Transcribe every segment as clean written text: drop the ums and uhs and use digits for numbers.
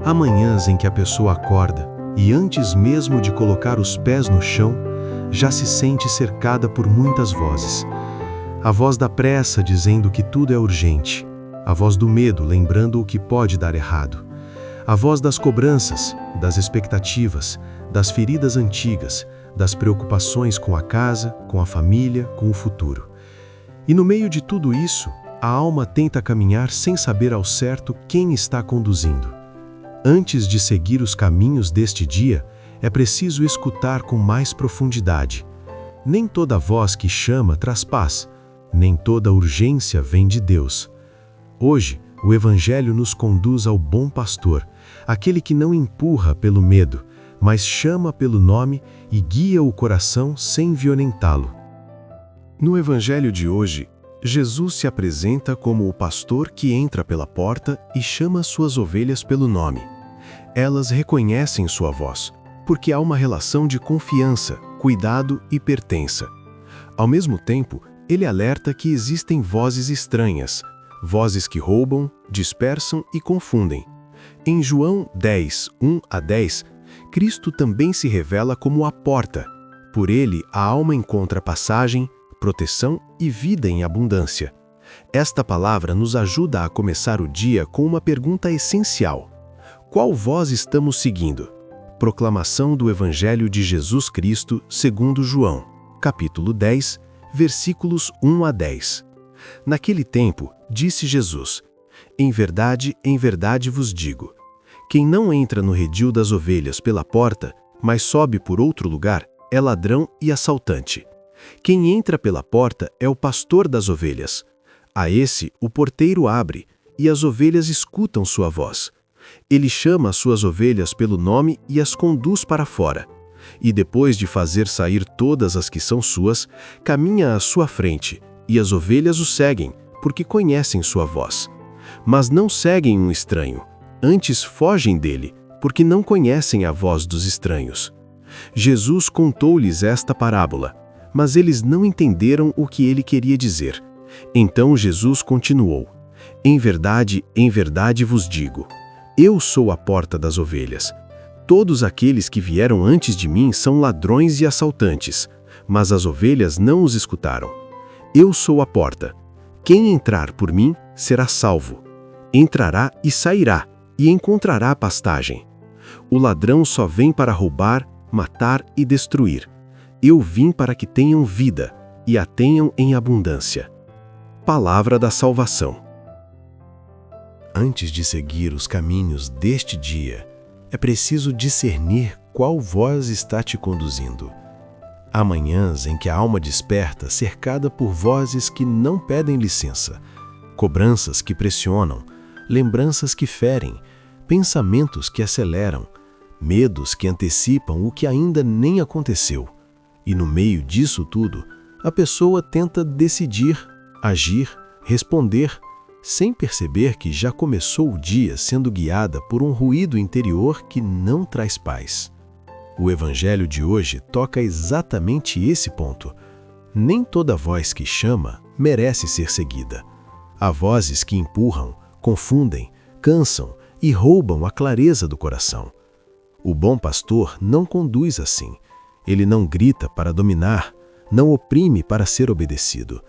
Há manhãs em que a pessoa acorda e antes mesmo de colocar os pés no chão, já se sente cercada por muitas vozes. A voz da pressa dizendo que tudo é urgente. A voz do medo lembrando o que pode dar errado. A voz das cobranças, das expectativas, das feridas antigas, das preocupações com a casa, com a família, com o futuro. E no meio de tudo isso, a alma tenta caminhar sem saber ao certo quem está conduzindo. Antes de seguir os caminhos deste dia, é preciso escutar com mais profundidade. Nem toda voz que chama traz paz, nem toda urgência vem de Deus. Hoje, o Evangelho nos conduz ao bom pastor, aquele que não empurra pelo medo, mas chama pelo nome e guia o coração sem violentá-lo. No Evangelho de hoje, Jesus se apresenta como o pastor que entra pela porta e chama suas ovelhas pelo nome. Elas reconhecem sua voz, porque há uma relação de confiança, cuidado e pertença. Ao mesmo tempo, ele alerta que existem vozes estranhas, vozes que roubam, dispersam e confundem. Em João 10, 1-10, Cristo também se revela como a porta. Por ele, a alma encontra passagem, proteção e vida em abundância. Esta palavra nos ajuda a começar o dia com uma pergunta essencial. Qual voz estamos seguindo? Proclamação do Evangelho de Jesus Cristo segundo João, capítulo 10, versículos 1-10. Naquele tempo, disse Jesus: em verdade vos digo, quem não entra no redil das ovelhas pela porta, mas sobe por outro lugar, é ladrão e assaltante. Quem entra pela porta é o pastor das ovelhas. A esse o porteiro abre, e as ovelhas escutam sua voz. Ele chama as suas ovelhas pelo nome e as conduz para fora. E depois de fazer sair todas as que são suas, caminha à sua frente, e as ovelhas o seguem, porque conhecem sua voz. Mas não seguem um estranho, antes fogem dele, porque não conhecem a voz dos estranhos. Jesus contou-lhes esta parábola, mas eles não entenderam o que ele queria dizer. Então Jesus continuou: em verdade vos digo, eu sou a porta das ovelhas. Todos aqueles que vieram antes de mim são ladrões e assaltantes, mas as ovelhas não os escutaram. Eu sou a porta. Quem entrar por mim será salvo. Entrará e sairá, e encontrará pastagem. O ladrão só vem para roubar, matar e destruir. Eu vim para que tenham vida, e a tenham em abundância. Palavra da salvação. Antes de seguir os caminhos deste dia, é preciso discernir qual voz está te conduzindo. Há manhãs em que a alma desperta cercada por vozes que não pedem licença, cobranças que pressionam, lembranças que ferem, pensamentos que aceleram, medos que antecipam o que ainda nem aconteceu. E no meio disso tudo, a pessoa tenta decidir, agir, responder, sem perceber que já começou o dia sendo guiada por um ruído interior que não traz paz. O Evangelho de hoje toca exatamente esse ponto. Nem toda voz que chama merece ser seguida. Há vozes que empurram, confundem, cansam e roubam a clareza do coração. O bom pastor não conduz assim. Ele não grita para dominar, não oprime para ser obedecido.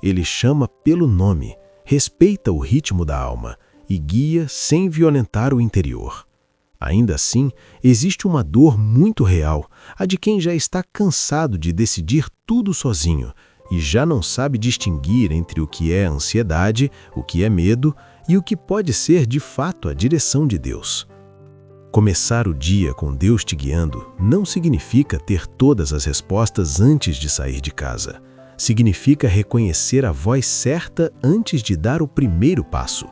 Ele chama pelo nome, respeita o ritmo da alma e guia sem violentar o interior. Ainda assim, existe uma dor muito real, a de quem já está cansado de decidir tudo sozinho e já não sabe distinguir entre o que é ansiedade, o que é medo e o que pode ser de fato a direção de Deus. Começar o dia com Deus te guiando não significa ter todas as respostas antes de sair de casa. Significa reconhecer a voz certa antes de dar o primeiro passo.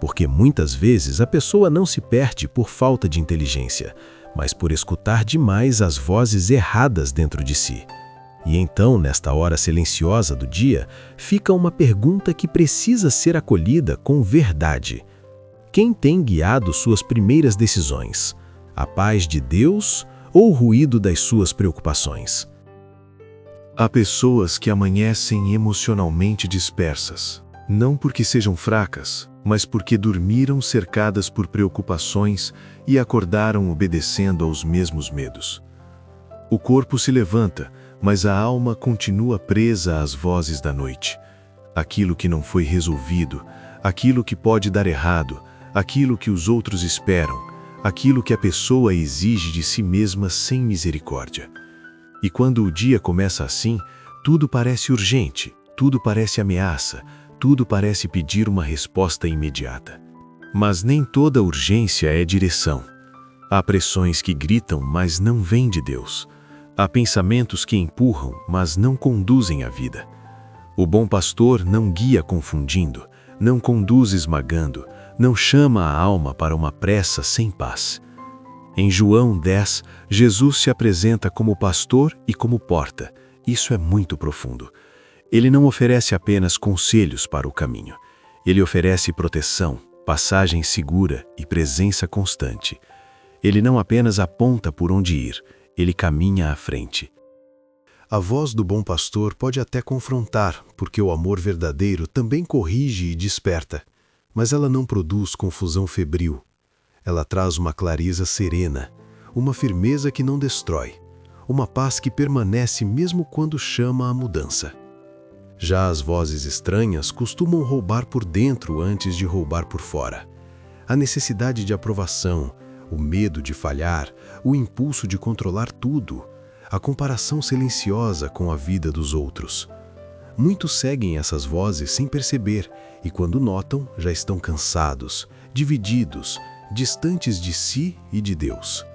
Porque muitas vezes a pessoa não se perde por falta de inteligência, mas por escutar demais as vozes erradas dentro de si. E então, nesta hora silenciosa do dia, fica uma pergunta que precisa ser acolhida com verdade. Quem tem guiado suas primeiras decisões? A paz de Deus ou o ruído das suas preocupações? Há pessoas que amanhecem emocionalmente dispersas. Não porque sejam fracas, mas porque dormiram cercadas por preocupações e acordaram obedecendo aos mesmos medos. O corpo se levanta, mas a alma continua presa às vozes da noite. Aquilo que não foi resolvido, aquilo que pode dar errado, aquilo que os outros esperam, aquilo que a pessoa exige de si mesma sem misericórdia. E quando o dia começa assim, tudo parece urgente, tudo parece ameaça, tudo parece pedir uma resposta imediata. Mas nem toda urgência é direção. Há pressões que gritam, mas não vêm de Deus. Há pensamentos que empurram, mas não conduzem à vida. O bom pastor não guia confundindo, não conduz esmagando, não chama a alma para uma pressa sem paz. Em João 10, Jesus se apresenta como pastor e como porta. Isso é muito profundo. Ele não oferece apenas conselhos para o caminho. Ele oferece proteção, passagem segura e presença constante. Ele não apenas aponta por onde ir, ele caminha à frente. A voz do bom pastor pode até confrontar, porque o amor verdadeiro também corrige e desperta, mas ela não produz confusão febril. Ela traz uma clareza serena, uma firmeza que não destrói, uma paz que permanece mesmo quando chama a mudança. Já as vozes estranhas costumam roubar por dentro antes de roubar por fora. A necessidade de aprovação, o medo de falhar, o impulso de controlar tudo, a comparação silenciosa com a vida dos outros. Muitos seguem essas vozes sem perceber e, quando notam, já estão cansados, divididos, distantes de si e de Deus.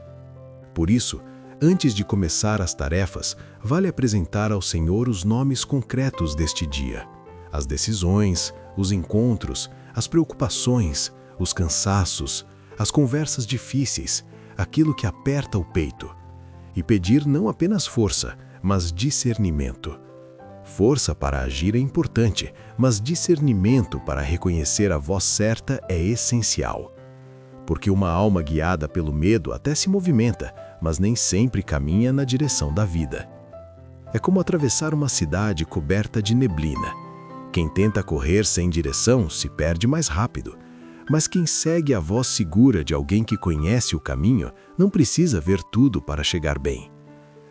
Por isso, antes de começar as tarefas, vale apresentar ao Senhor os nomes concretos deste dia, as decisões, os encontros, as preocupações, os cansaços, as conversas difíceis, aquilo que aperta o peito. E pedir não apenas força, mas discernimento. Força para agir é importante, mas discernimento para reconhecer a voz certa é essencial. Porque uma alma guiada pelo medo até se movimenta, mas nem sempre caminha na direção da vida. É como atravessar uma cidade coberta de neblina. Quem tenta correr sem direção se perde mais rápido, mas quem segue a voz segura de alguém que conhece o caminho não precisa ver tudo para chegar bem.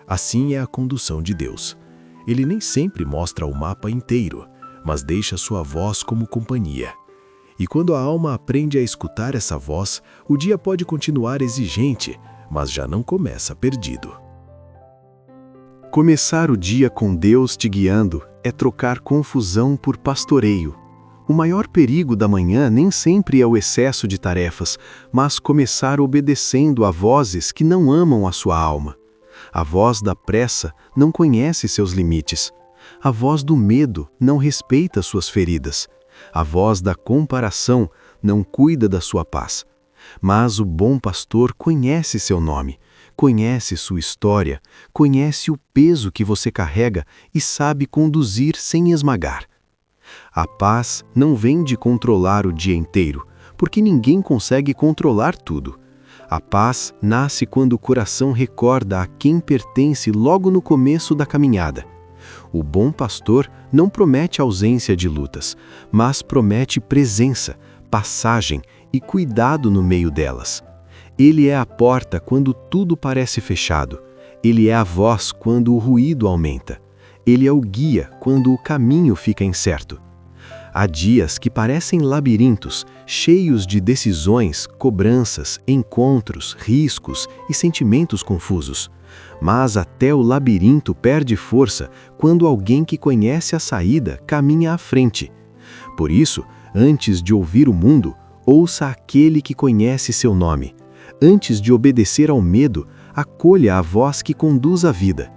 Assim é a condução de Deus. Ele nem sempre mostra o mapa inteiro, mas deixa sua voz como companhia. E quando a alma aprende a escutar essa voz, o dia pode continuar exigente, mas já não começa perdido. Começar o dia com Deus te guiando é trocar confusão por pastoreio. O maior perigo da manhã nem sempre é o excesso de tarefas, mas começar obedecendo a vozes que não amam a sua alma. A voz da pressa não conhece seus limites. A voz do medo não respeita suas feridas. A voz da comparação não cuida da sua paz. Mas o bom pastor conhece seu nome, conhece sua história, conhece o peso que você carrega e sabe conduzir sem esmagar. A paz não vem de controlar o dia inteiro, porque ninguém consegue controlar tudo. A paz nasce quando o coração recorda a quem pertence logo no começo da caminhada. O bom pastor não promete ausência de lutas, mas promete presença, passagem e cuidado no meio delas. Ele é a porta quando tudo parece fechado. Ele é a voz quando o ruído aumenta. Ele é o guia quando o caminho fica incerto. Há dias que parecem labirintos, cheios de decisões, cobranças, encontros, riscos e sentimentos confusos. Mas até o labirinto perde força quando alguém que conhece a saída caminha à frente. Por isso, antes de ouvir o mundo, ouça aquele que conhece seu nome. Antes de obedecer ao medo, acolha a voz que conduz a vida.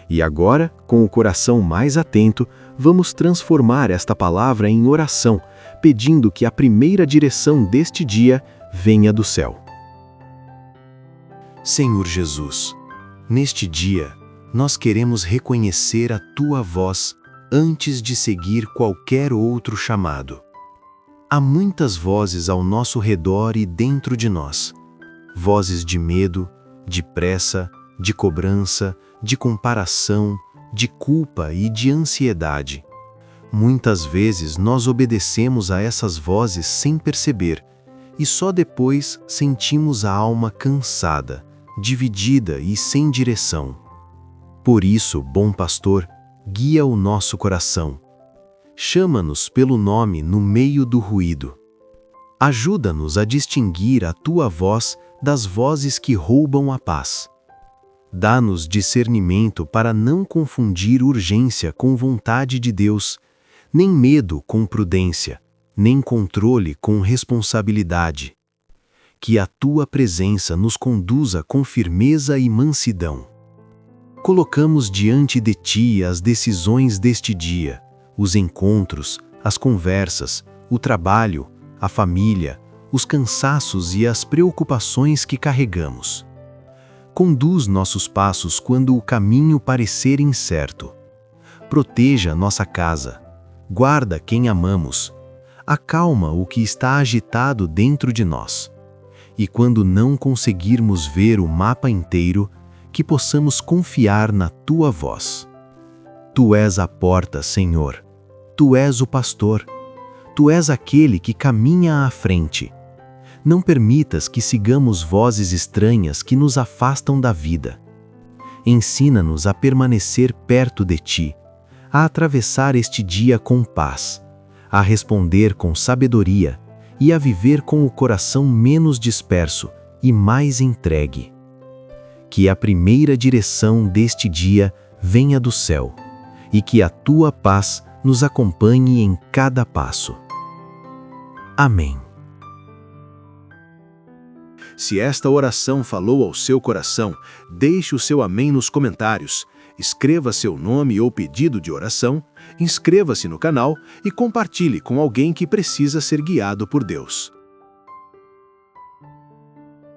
E agora, com o coração mais atento, vamos transformar esta palavra em oração, pedindo que a primeira direção deste dia venha do céu. Senhor Jesus, neste dia, nós queremos reconhecer a Tua voz antes de seguir qualquer outro chamado. Há muitas vozes ao nosso redor e dentro de nós. Vozes de medo, de pressa, de cobrança, de comparação, de culpa e de ansiedade. Muitas vezes nós obedecemos a essas vozes sem perceber, e só depois sentimos a alma cansada, dividida e sem direção. Por isso, bom pastor, guia o nosso coração. Chama-nos pelo nome no meio do ruído. Ajuda-nos a distinguir a tua voz das vozes que roubam a paz. Dá-nos discernimento para não confundir urgência com vontade de Deus, nem medo com prudência, nem controle com responsabilidade. Que a tua presença nos conduza com firmeza e mansidão. Colocamos diante de ti as decisões deste dia, os encontros, as conversas, o trabalho, a família, os cansaços e as preocupações que carregamos. Conduz nossos passos quando o caminho parecer incerto. Proteja nossa casa. Guarda quem amamos. Acalma o que está agitado dentro de nós. E quando não conseguirmos ver o mapa inteiro, que possamos confiar na tua voz. Tu és a porta, Senhor. Tu és o pastor. Tu és aquele que caminha à frente. Não permitas que sigamos vozes estranhas que nos afastam da vida. Ensina-nos a permanecer perto de ti, a atravessar este dia com paz, a responder com sabedoria e a viver com o coração menos disperso e mais entregue. Que a primeira direção deste dia venha do céu e que a tua paz nos acompanhe em cada passo. Amém. Se esta oração falou ao seu coração, deixe o seu amém nos comentários. Escreva seu nome ou pedido de oração, inscreva-se no canal e compartilhe com alguém que precisa ser guiado por Deus.